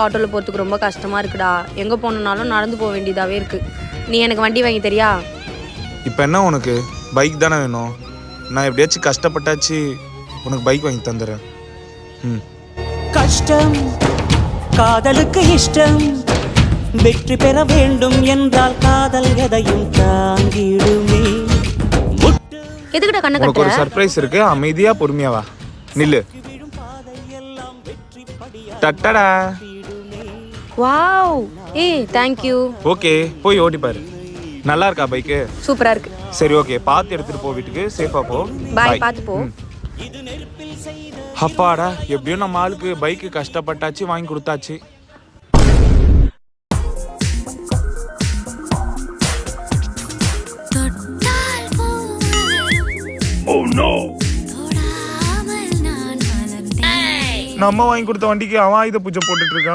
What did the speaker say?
ஆட்டோவில் போகிறதுக்கு ரொம்ப கஷ்டமாக இருக்குடா. எங்கே போகணுன்னாலும் நடந்து போக வேண்டியதாகவே இருக்குது. நீ எனக்கு வண்டி வாங்கி தரியா? இப்போ என்ன உனக்கு பைக் தானே வேணும்? நான் எப்படியாச்சும் கஷ்டப்பட்டாச்சு உனக்கு பைக் வாங்கி தந்துடுறேன். கஷ்டம் காதலுக்கு இஷ்டம், வெற்றி பெற வேண்டும் என்றால் காதல் எதையும் தாங்கிடுமே. எதுக்கிட்ட கண்ணை உனக்கு ஒரு கட்டுற? சர்ப்ரைஸ் இருக்கு, அமைதியா பொறுமையா வா. நில்லு. டட்டடா. வாவ், ஏய் தேங்க்யூ. ஓகே, போய் ஓட்டி பாரு. நல்லா இருக்கா பைக்கு? சூப்பராக இருக்கு. சரி ஓகே, பார்த்து எடுத்துட்டு போ, வீட்டுக்கு சேஃபா போ. பாய், பார்த்து போ. அப்பாடா, எப்படியும் நம்ம ஆளுக்கு பைக்கு கஷ்டப்பட்டாச்சு வாங்கி கொடுத்தாச்சு. நம்ம வாங்கி கொடுத்த வண்டிக்கு அவன் ஆயுத பூஜை போட்டுட்டு இருக்கான்.